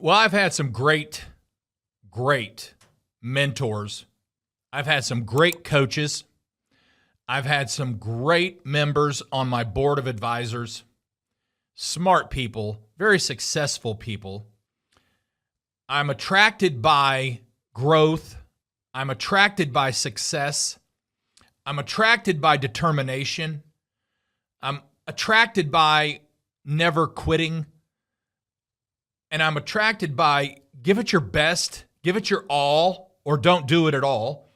Well, I've had some great mentors. I've had some great coaches. I've had some great members on my board of advisors, smart people, very successful people. I'm attracted by growth. I'm attracted by success. I'm attracted by determination. I'm attracted by never quitting. And I'm attracted by give it your best, give it your all, or don't do it at all.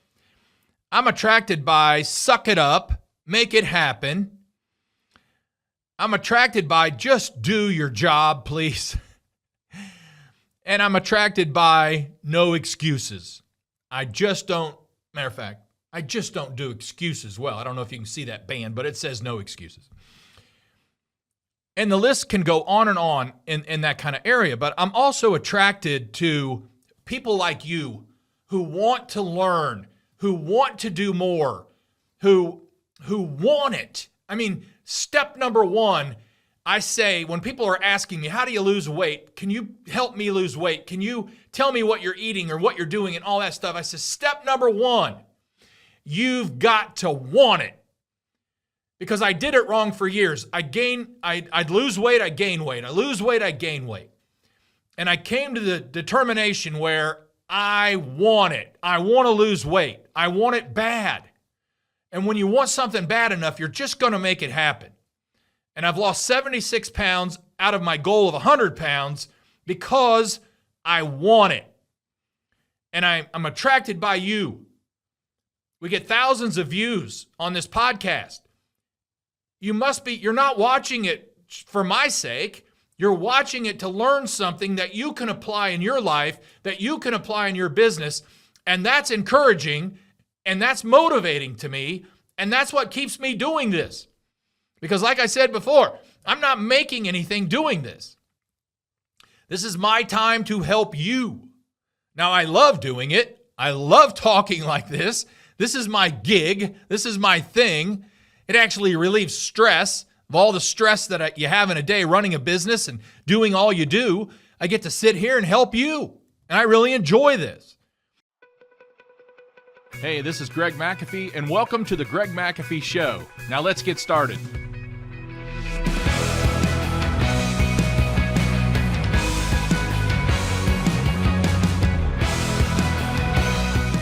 I'm attracted by suck it up, make it happen. I'm attracted by just do your job, please. And I'm attracted by no excuses. I just don't do excuses well. I don't know if you can see that band, but it says no excuses. And the list can go on and on in that kind of area. But I'm also attracted to people like you who want to learn, who want to do more, who want it. I mean, step number one, I say, when people are asking me, how do you lose weight? Can you help me lose weight? Can you tell me what you're eating or what you're doing and all that stuff? I say, step number one, you've got to want it. Because I did it wrong for years. I'd lose weight, I gain weight. I lose weight, I gain weight. And I came to the determination where I want it. I want to lose weight. I want it bad. And when you want something bad enough, you're just going to make it happen. And I've lost 76 pounds out of my goal of 100 pounds because I want it. And I'm attracted by you. We get thousands of views on this podcast. You're not watching it for my sake. You're watching it to learn something that you can apply in your life, that you can apply in your business. And that's encouraging and that's motivating to me. And that's what keeps me doing this. Because like I said before, I'm not making anything doing this. This is my time to help you. Now, I love doing it. I love talking like this. This is my gig. This is my thing. It actually relieves stress, of all the stress that you have in a day running a business and doing all you do. I get to sit here and help you, and I really enjoy this. Hey, this is Greg McAfee, and welcome to the Greg McAfee Show. Now let's get started.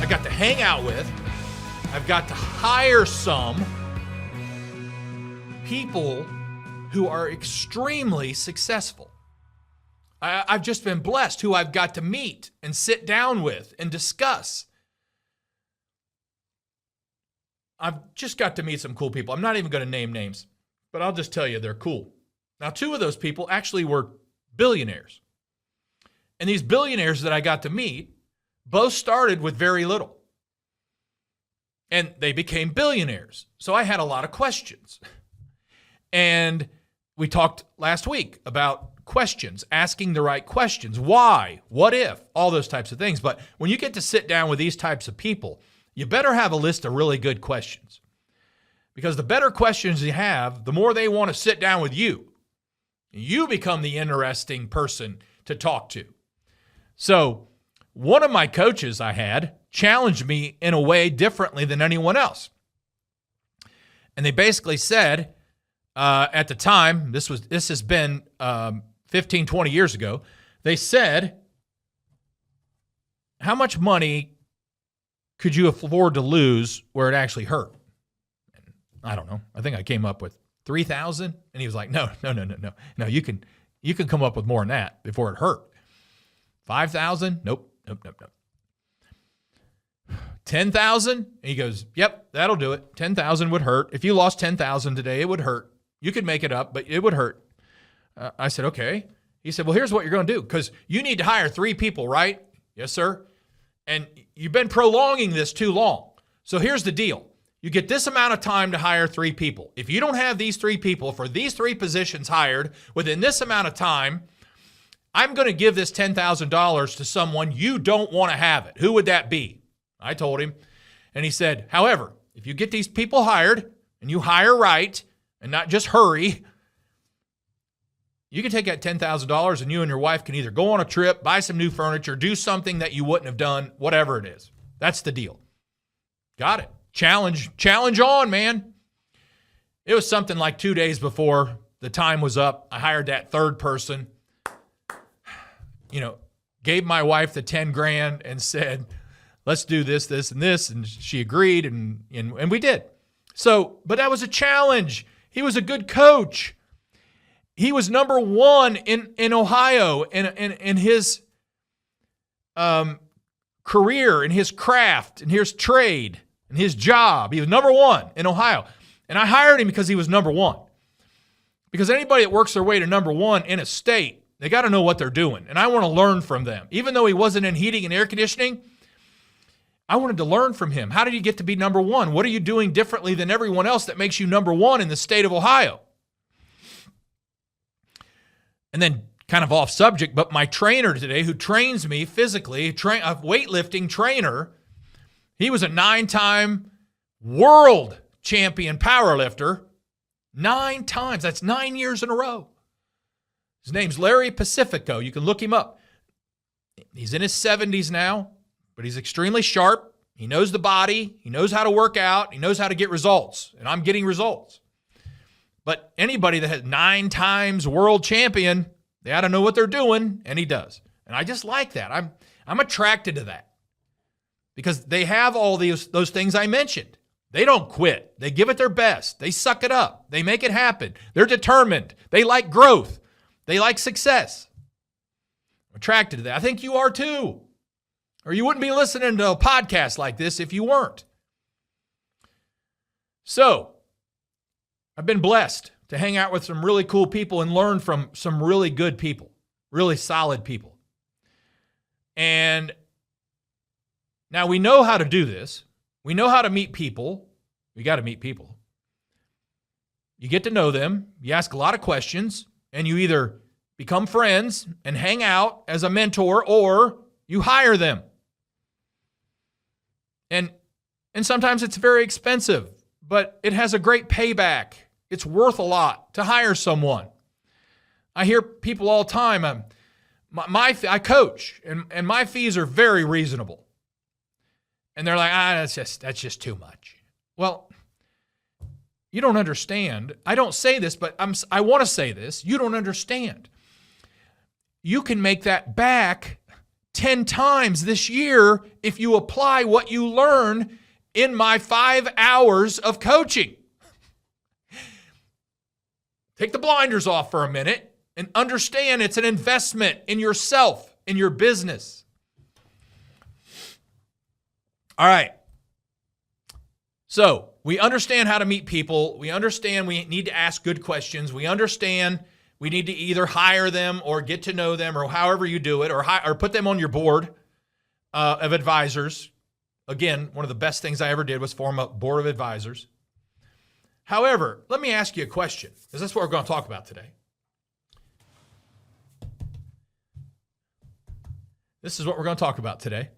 I got to hang out with, I've got to hire some people who are extremely successful. I've just been blessed who I've got to meet and sit down with and discuss. I've just got to meet some cool people. I'm not even going to name names, but I'll just tell you they're cool. Now, two of those people actually were billionaires. And these billionaires that I got to meet both started with very little. And they became billionaires. So I had a lot of questions. And we talked last week about questions, asking the right questions. Why? What if? All those types of things. But when you get to sit down with these types of people, you better have a list of really good questions. Because the better questions you have, the more they want to sit down with you. You become the interesting person to talk to. So one of my coaches I had challenged me in a way differently than anyone else. And they basically said, at the time, this has been 15, 20 years ago, they said, how much money could you afford to lose where it actually hurt? And I don't know. I think I came up with 3,000. And he was like, no. You can come up with more than that before it hurt. 5,000? Nope. 10,000? And he goes, yep, that'll do it. 10,000 would hurt. If you lost 10,000 today, it would hurt. You could make it up, but it would hurt. I said, okay. He said, well, here's what you're going to do, because you need to hire 3 people, right? Yes, sir. And you've been prolonging this too long. So here's the deal. You get this amount of time to hire 3 people. If you don't have these 3 people for these 3 positions hired within this amount of time, I'm going to give this $10,000 to someone you don't want to have it. Who would that be? I told him. And he said, however, if you get these people hired and you hire right, and not just hurry, You can take that $10,000 and you and your wife can either go on a trip, buy some new furniture, do something that you wouldn't have done, whatever it is. That's the deal. Got it. Challenge on, man. It was something like 2 days before the time was up. I hired that third person, gave my wife the 10 grand and said, let's do this, this, and this. And she agreed and we did. So, but that was a challenge. He was a good coach. He was number one in Ohio in his career, in his craft, in his trade, in his job. He was number one in Ohio. And I hired him because he was number one. Because anybody that works their way to number one in a state, they got to know what they're doing. And I want to learn from them. Even though he wasn't in heating and air conditioning, I wanted to learn from him. How did you get to be number one? What are you doing differently than everyone else that makes you number one in the state of Ohio? And then kind of off subject, but my trainer today who trains me physically, a weightlifting trainer, he was a 9-time world champion powerlifter. 9 times. That's 9 years in a row. His name's Larry Pacifico. You can look him up. He's in his 70s now, but he's extremely sharp. He knows the body. He knows how to work out. He knows how to get results. And I'm getting results. But anybody that has 9 times world champion, they ought to know what they're doing, and he does. And I just like that. I'm attracted to that because they have all those things I mentioned. They don't quit. They give it their best. They suck it up. They make it happen. They're determined. They like growth. They like success. I'm attracted to that. I think you are too. Or you wouldn't be listening to a podcast like this if you weren't. So, I've been blessed to hang out with some really cool people and learn from some really good people, really solid people. And now we know how to do this. We know how to meet people. We got to meet people. You get to know them. You ask a lot of questions, and you either become friends and hang out as a mentor, or you hire them. And sometimes it's very expensive, but it has a great payback. It's worth a lot to hire someone. I hear people all the time, I coach, and my fees are very reasonable. And they're like, that's just too much. Well, you don't understand. I don't say this, but I want to say this. You don't understand. You can make that back 10 times this year if you apply what you learn in my 5 hours of coaching. Take the blinders off for a minute and understand it's an investment in yourself, in your business. All right. So we understand how to meet people. We understand we need to ask good questions. We understand we need to either hire them or get to know them or however you do it, or put them on your board of advisors. Again, one of the best things I ever did was form a board of advisors. However, let me ask you a question, because that's what we're going to talk about today. This is what we're going to talk about today.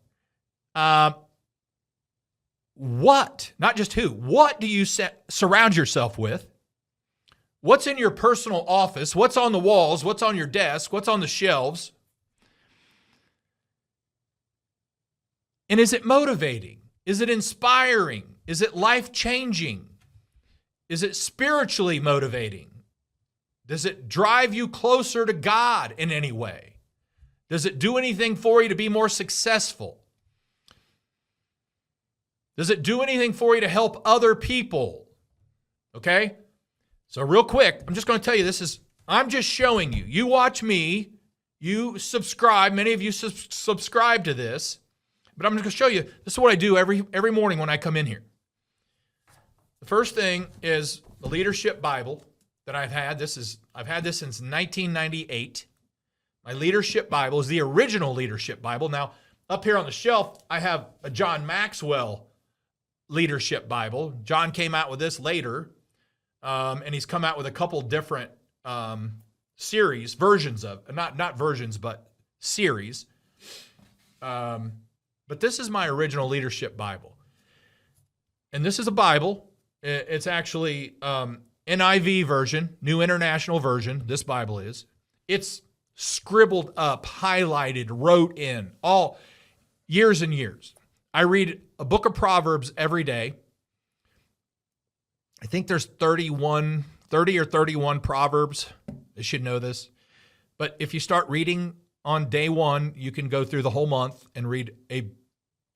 What, not just who, what do you surround yourself with? What's in your personal office? What's on the walls? What's on your desk? What's on the shelves? And is it motivating? Is it inspiring? Is it life-changing? Is it spiritually motivating? Does it drive you closer to God in any way? Does it do anything for you to be more successful? Does it do anything for you to help other people? Okay? So real quick, I'm just going to tell you I'm just showing you. You watch me. You subscribe. Many of you subscribe to this. But I'm just going to show you. This is what I do every morning when I come in here. The first thing is the Leadership Bible that I've had. I've had this since 1998. My Leadership Bible is the original Leadership Bible. Now, up here on the shelf, I have a John Maxwell Leadership Bible. John came out with this later, and he's come out with a couple different versions of, not versions, but series. But this is my original Leadership Bible. And this is a Bible. It's actually NIV version, New International Version. This Bible is. It's scribbled up, highlighted, wrote in, all years and years. I read a book of Proverbs every day. I think there's 30 or 31 Proverbs. I should know this. But if you start reading on day one, you can go through the whole month and read a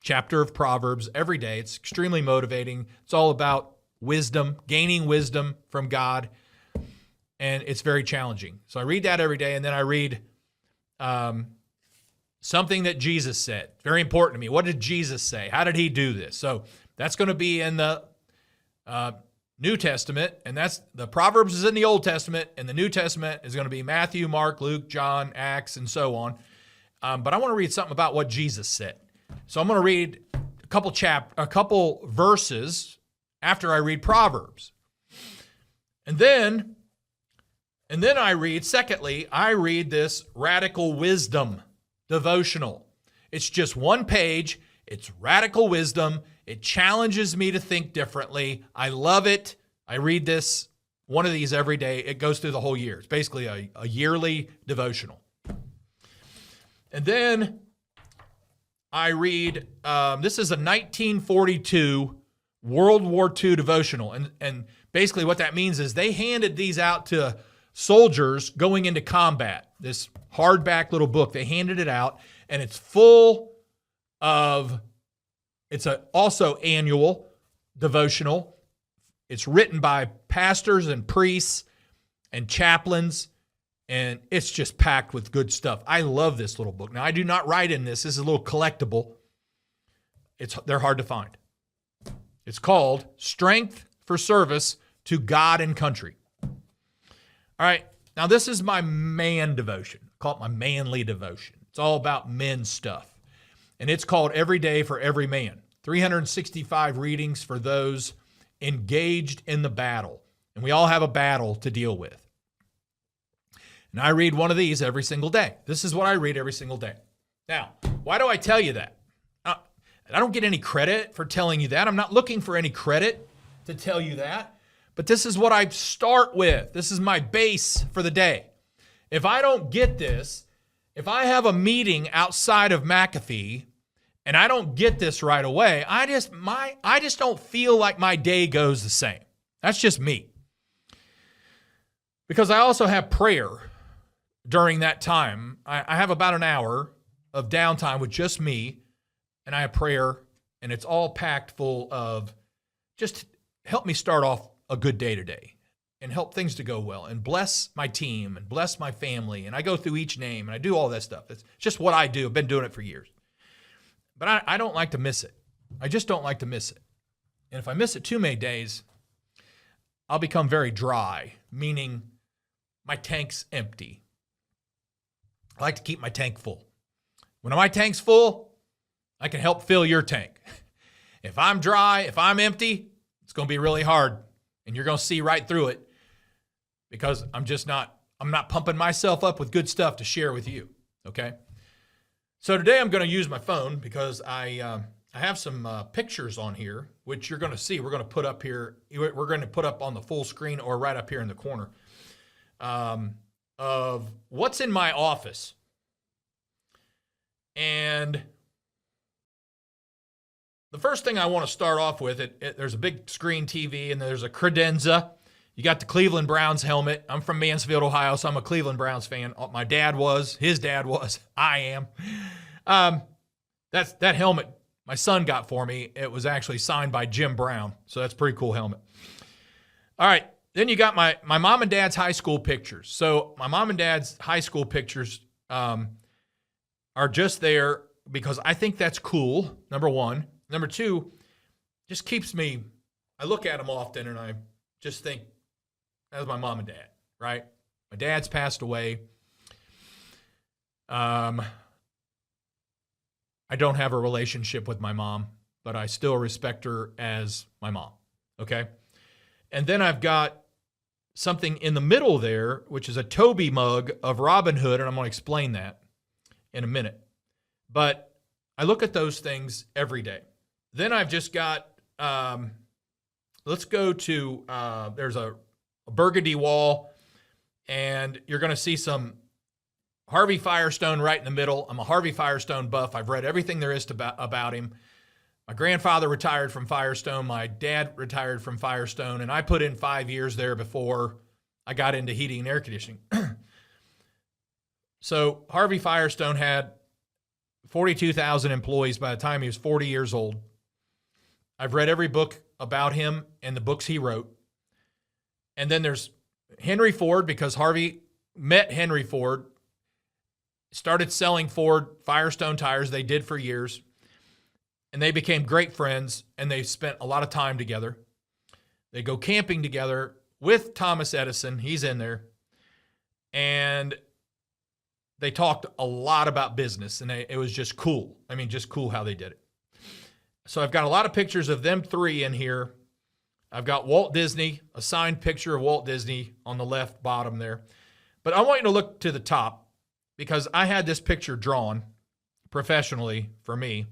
chapter of Proverbs every day. It's extremely motivating. It's all about wisdom, gaining wisdom from God. And it's very challenging. So I read that every day, and then I read something that Jesus said. Very important to me. What did Jesus say? How did he do this? So that's going to be in the New Testament, and that's the Proverbs is in the Old Testament, and the New Testament is going to be Matthew, Mark, Luke, John, Acts, and so on. But I want to read something about what Jesus said. So I'm going to read a couple verses after I read Proverbs. And then I read this Radical Wisdom devotional. It's just one page. It's radical wisdom. It challenges me to think differently. I love it. I read one of these every day. It goes through the whole year. It's basically a yearly devotional. And then I read, this is a 1942 World War II devotional. And basically what that means is they handed these out to soldiers going into combat. This hardback little book, they handed it out, and it's full of, also annual devotional. It's written by pastors and priests and chaplains, and it's just packed with good stuff. I love this little book. Now, I do not write in this. This is a little collectible. They're hard to find. It's called Strength for Service to God and Country. All right, now this is my man devotion. I call it my manly devotion. It's all about men stuff. And it's called Every Day for Every Man. 365 readings for those engaged in the battle. And we all have a battle to deal with. And I read one of these every single day. This is what I read every single day. Now, why do I tell you that? I don't get any credit for telling you that. I'm not looking for any credit to tell you that. But this is what I start with. This is my base for the day. If I don't get this, if I have a meeting outside of McAfee and I don't get this right away, I just don't feel like my day goes the same. That's just me. Because I also have prayer during that time. I have about an hour of downtime with just me, and I have prayer, and it's all packed full of just help me start off a good day today and help things to go well and bless my team and bless my family. And I go through each name and I do all that stuff. It's just what I do. I've been doing it for years. But I don't like to miss it. I just don't like to miss it. And if I miss it too many days, I'll become very dry, meaning my tank's empty. I like to keep my tank full. When my tank's full, I can help fill your tank. If I'm dry, if I'm empty, it's going to be really hard. And you're going to see right through it because I'm not pumping myself up with good stuff to share with you, okay? So today I'm going to use my phone because I have some pictures on here, which you're going to see. We're going to put up here. We're going to put up on the full screen or right up here in the corner of what's in my office. And the first thing I want to start off with, there's a big screen TV and there's a credenza. You got the Cleveland Browns helmet. I'm from Mansfield, Ohio, so I'm a Cleveland Browns fan. My dad was, his dad was, I am. That helmet my son got for me. It was actually signed by Jim Brown, so that's a pretty cool helmet. All right, then you got my mom and dad's high school pictures. So my mom and dad's high school pictures are just there because I think that's cool, number one. Number two, just keeps me, I look at them often and I just think, that's my mom and dad, right? My dad's passed away. I don't have a relationship with my mom, but I still respect her as my mom, okay? And then I've got something in the middle there, which is a Toby mug of Robin Hood, and I'm going to explain that in a minute. But I look at those things every day. Then I've just got, let's go to, there's a burgundy wall, and you're going to see some Harvey Firestone right in the middle. I'm a Harvey Firestone buff. I've read everything there is about him. My grandfather retired from Firestone. My dad retired from Firestone. And I put in 5 years there before I got into heating and air conditioning. So Harvey Firestone had 42,000 employees by the time he was 40 years old. I've read every book about him and the books he wrote. And then there's Henry Ford, because Harvey met Henry Ford, started selling Ford Firestone tires. They did for years. And they became great friends, and they spent a lot of time together. They go camping together with Thomas Edison. He's in there. And they talked a lot about business, and it was just cool. I mean, just cool how they did it. So I've got a lot of pictures of them three in here. I've got Walt Disney, a signed picture of Walt Disney on the left bottom there. But I want you to look to the top, because I had this picture drawn professionally for me.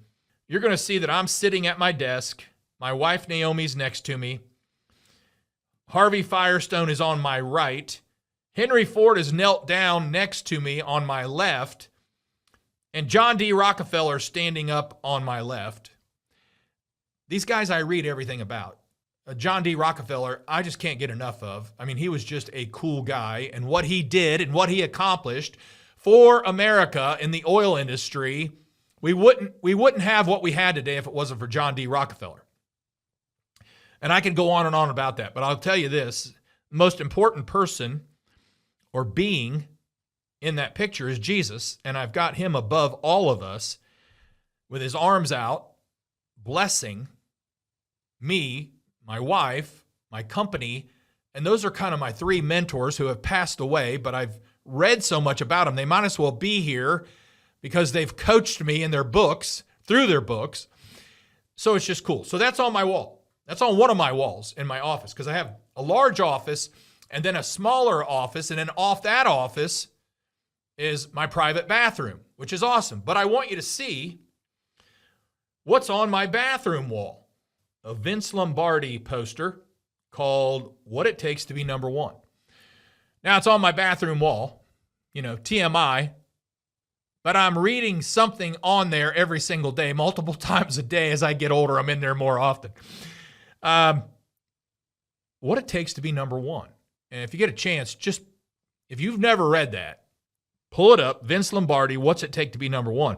You're going to see that I'm sitting at my desk. My wife, Naomi's next to me. Harvey Firestone is on my right. Henry Ford is knelt down next to me on my left. And John D. Rockefeller standing up on my left. These guys I read everything about. John D. Rockefeller, I just can't get enough of. I mean, he was just a cool guy, and what he did and what he accomplished for America in the oil industry, we wouldn't have what we had today if it wasn't for John D. Rockefeller. And I can go on and on about that, but I'll tell you this, the most important person or being in that picture is Jesus, and I've got him above all of us with his arms out, blessing me, my wife, my company, and those are kind of my three mentors who have passed away, but I've read so much about them, they might as well be here because they've coached me in their books, through their books. So it's just cool. So that's on my wall. That's on one of my walls in my office, because I have a large office and then a smaller office, and then off that office is my private bathroom, which is awesome. But I want you to see what's on my bathroom wall. A Vince Lombardi poster called What It Takes to Be Number One. Now, it's on my bathroom wall, TMI, but I'm reading something on there every single day, multiple times a day. As I get older, I'm in there more often. What It Takes to Be Number One. And if you get a chance, if you've never read that, pull it up, Vince Lombardi, What's It Take to Be Number One.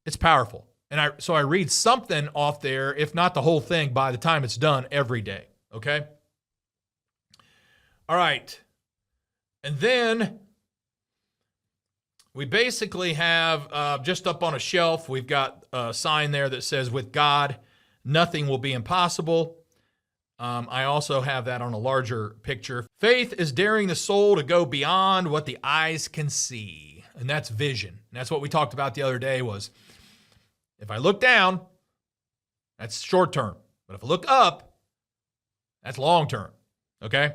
It's powerful. And so I read something off there, if not the whole thing, by the time it's done every day, okay? All right. And then we basically have, just up on a shelf, we've got a sign there that says, with God, nothing will be impossible. I also have that on a larger picture. Faith is daring the soul to go beyond what the eyes can see. And that's vision. And that's what we talked about the other day was, if I look down, that's short term. But if I look up, that's long term. Okay?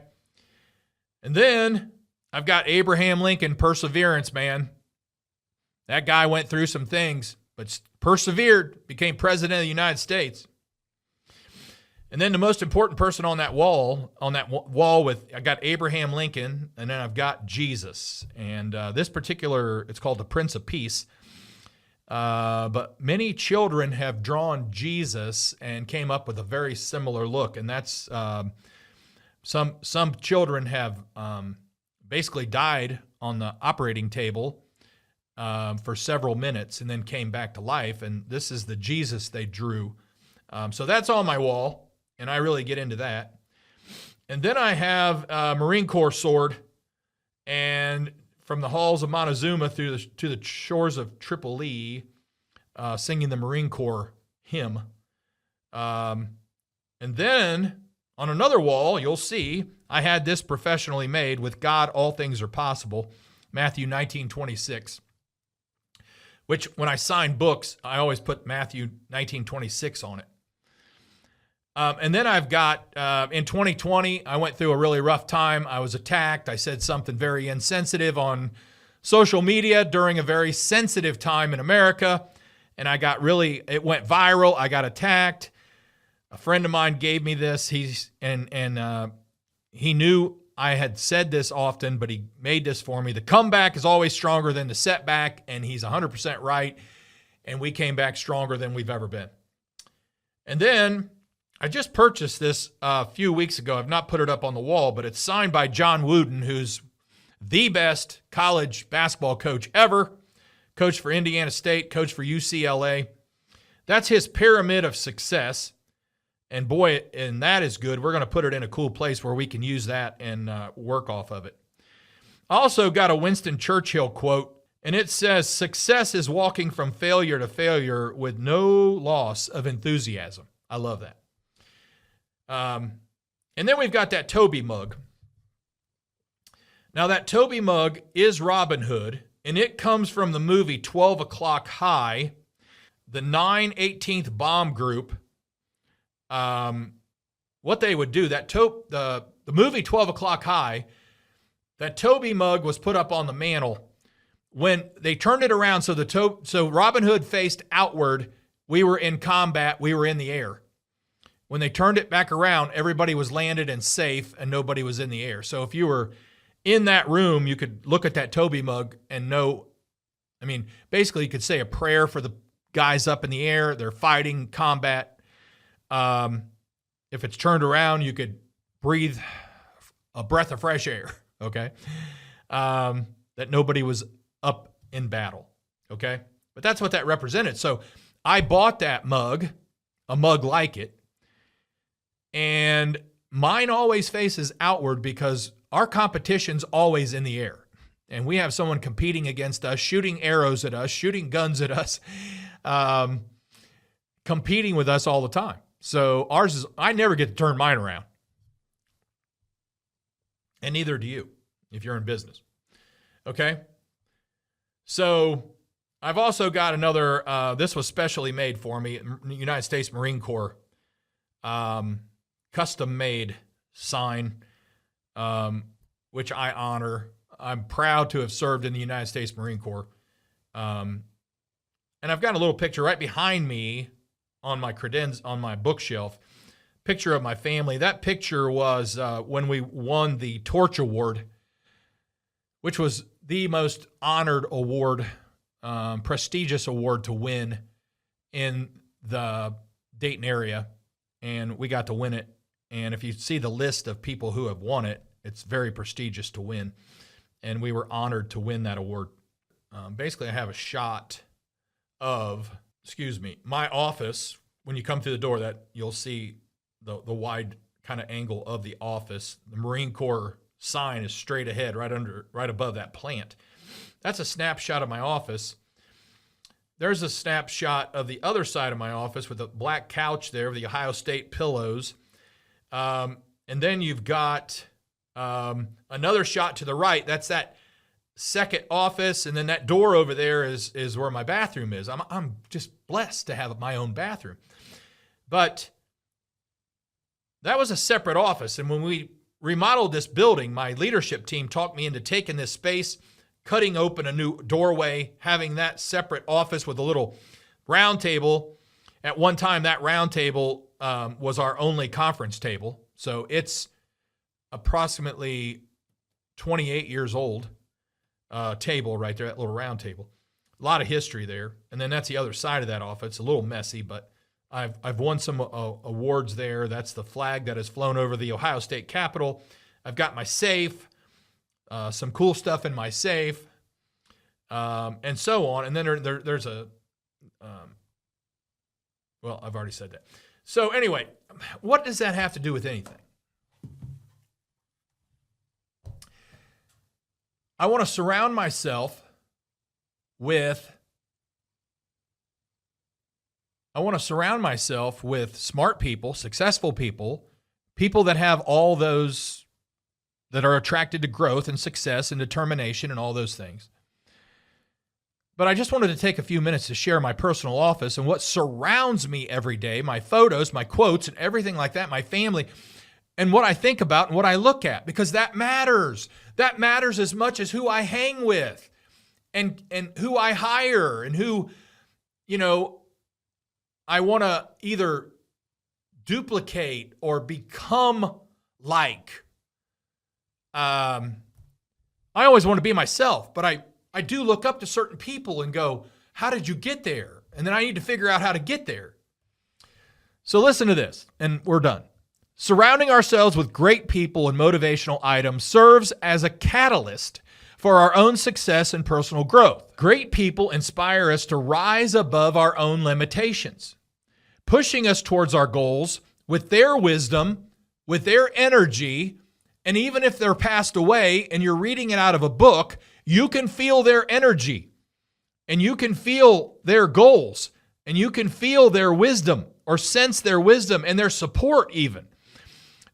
And then I've got Abraham Lincoln, perseverance, man. That guy went through some things, but persevered, became president of the United States. And then the most important person on that wall I got Abraham Lincoln, and then I've got Jesus. And this particular, it's called the Prince of Peace. But many children have drawn Jesus and came up with a very similar look. And that's, some children have basically died on the operating table for several minutes and then came back to life. And this is the Jesus they drew. So that's on my wall. And I really get into that. And then I have a Marine Corps sword, and from the halls of Montezuma to the shores of Tripoli, singing the Marine Corps hymn. And then on another wall, you'll see I had this professionally made, with God, all things are possible, Matthew 19:26. Which, when I sign books, I always put Matthew 19:26 on it. And then I've got, in 2020, I went through a really rough time. I was attacked. I said something very insensitive on social media during a very sensitive time in America. And it went viral. I got attacked. A friend of mine gave me this. He knew I had said this often, but he made this for me. The comeback is always stronger than the setback, and he's 100% right. And we came back stronger than we've ever been. And then I just purchased this a few weeks ago. I've not put it up on the wall, but it's signed by John Wooden, who's the best college basketball coach ever. Coach for Indiana State, coach for UCLA. That's his pyramid of success. And boy, and that is good. We're going to put it in a cool place where we can use that and work off of it. I also got a Winston Churchill quote, and it says, "Success is walking from failure to failure with no loss of enthusiasm." I love that. And then we've got that Toby mug. Now, that Toby mug is Robin Hood, and it comes from the movie 12 O'Clock High, the 9/18th Bomb Group. What they would do, the movie 12 O'Clock High, that Toby mug was put up on the mantle. When they turned it around, so Robin Hood faced outward, we were in combat, we were in the air. When they turned it back around, everybody was landed and safe, and nobody was in the air. So if you were in that room, you could look at that Toby mug and know, basically you could say a prayer for the guys up in the air. They're fighting combat. If it's turned around, you could breathe a breath of fresh air, okay? That nobody was up in battle, okay? But that's what that represented. So I bought that mug, a mug like it, and mine always faces outward because our competition's always in the air. And we have someone competing against us, shooting arrows at us, shooting guns at us, competing with us all the time. So ours is, I never get to turn mine around. And neither do you if you're in business. Okay? So I've also got another, this was specially made for me, United States Marine Corps, custom made sign, which I honor. I'm proud to have served in the United States Marine Corps. And I've got a little picture right behind me on my on my bookshelf, picture of my family. That picture was when we won the Torch Award, which was the most honored award, prestigious award to win in the Dayton area. And we got to win it. And if you see the list of people who have won it, it's very prestigious to win. And we were honored to win that award. Basically, I have a shot of, my office. When you come through the door, that you'll see the wide kind of angle of the office. The Marine Corps sign is straight ahead, right above that plant. That's a snapshot of my office. There's a snapshot of the other side of my office with a black couch there, with the Ohio State pillows. And then you've got another shot to the right. That's that second office, and then that door over there is where my bathroom is. I'm just blessed to have my own bathroom. But that was a separate office, and when we remodeled this building, my leadership team talked me into taking this space, cutting open a new doorway, having that separate office with a little round table. At one time, that round table was our only conference table, so it's approximately 28 years old. Table right there, that little round table. A lot of history there. And then that's the other side of that office. It's a little messy, but I've won some awards there. That's the flag that has flown over the Ohio State Capitol. I've got my safe, some cool stuff in my safe, and so on. And then there's a, I've already said that. So anyway, what does that have to do with anything? I want to surround myself with smart people, successful people, people that have all those, that are attracted to growth and success and determination and all those things. But I just wanted to take a few minutes to share my personal office and what surrounds me every day, my photos, my quotes, and everything like that, my family, and what I think about and what I look at, because that matters. That matters as much as who I hang with and who I hire and who, I want to either duplicate or become like. I always want to be myself, but I do look up to certain people and go, how did you get there? And then I need to figure out how to get there. So listen to this, and we're done. Surrounding ourselves with great people and motivational items serves as a catalyst for our own success and personal growth. Great people inspire us to rise above our own limitations, pushing us towards our goals with their wisdom, with their energy, and even if they're passed away and you're reading it out of a book, you can feel their energy, and you can feel their goals, and you can feel their wisdom or sense their wisdom and their support even.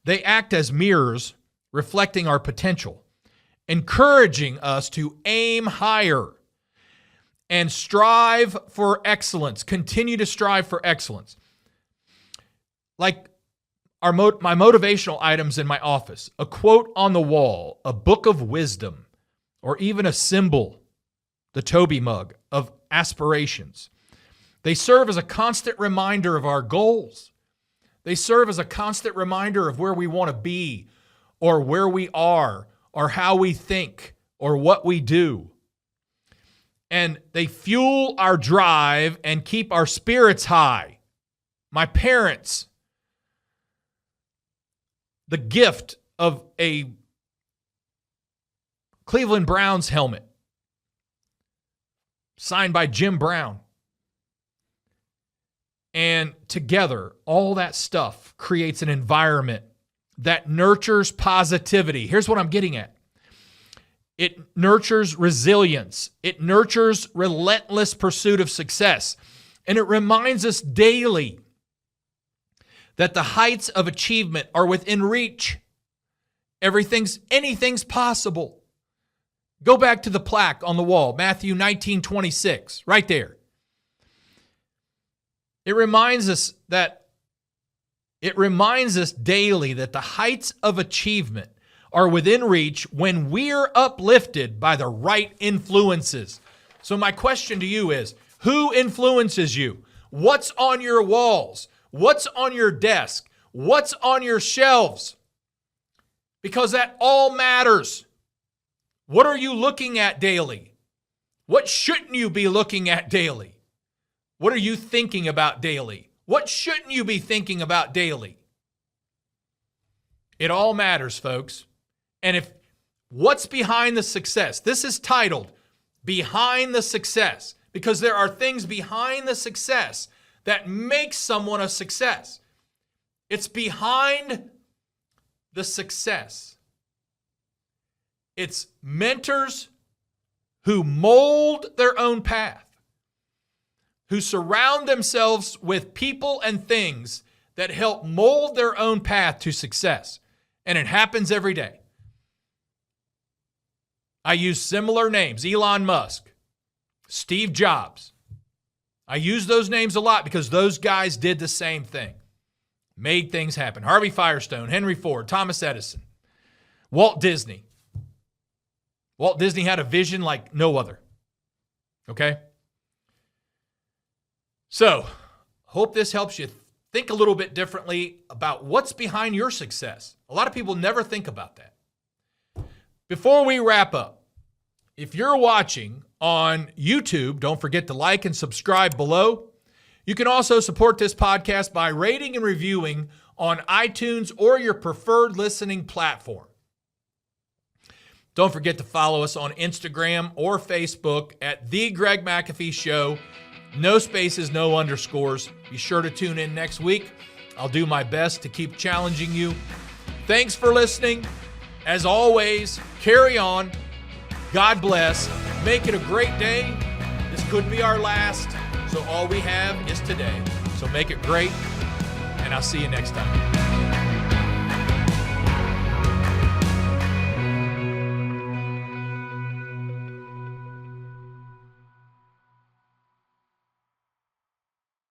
They act as mirrors reflecting our potential, encouraging us to aim higher and strive for excellence, continue to strive for excellence. Like my motivational items in my office, a quote on the wall, a book of wisdom, or even a symbol, the Toby mug, of aspirations. They serve as a constant reminder of our goals. They serve as a constant reminder of where we want to be, or where we are, or how we think, or what we do. And they fuel our drive and keep our spirits high. My parents, the gift of a Cleveland Browns helmet signed by Jim Brown. And together, all that stuff creates an environment that nurtures positivity. Here's what I'm getting at. It nurtures resilience. It nurtures relentless pursuit of success. And it reminds us daily that the heights of achievement are within reach. Anything's possible. Go back to the plaque on the wall, Matthew 19:26, right there. It reminds us daily that the heights of achievement are within reach when we're uplifted by the right influences. So my question to you is, who influences you? What's on your walls? What's on your desk? What's on your shelves? Because that all matters. What are you looking at daily? What shouldn't you be looking at daily? What are you thinking about daily? What shouldn't you be thinking about daily? It all matters, folks. And if what's behind the success, this is titled Behind the Success, because there are things behind the success that make someone a success. It's behind the success. It's mentors who mold their own path, who surround themselves with people and things that help mold their own path to success. And it happens every day. I use similar names, Elon Musk, Steve Jobs. I use those names a lot because those guys did the same thing, made things happen. Harvey Firestone, Henry Ford, Thomas Edison, Walt Disney. Walt Disney had a vision like no other. Okay? So, hope this helps you think a little bit differently about what's behind your success. A lot of people never think about that. Before we wrap up, if you're watching on YouTube, don't forget to like and subscribe below. You can also support this podcast by rating and reviewing on iTunes or your preferred listening platform. Don't forget to follow us on Instagram or Facebook at The Greg McAfee Show. No spaces, no underscores. Be sure to tune in next week. I'll do my best to keep challenging you. Thanks for listening. As always, carry on. God bless. Make it a great day. This could be our last, so all we have is today. So make it great, and I'll see you next time.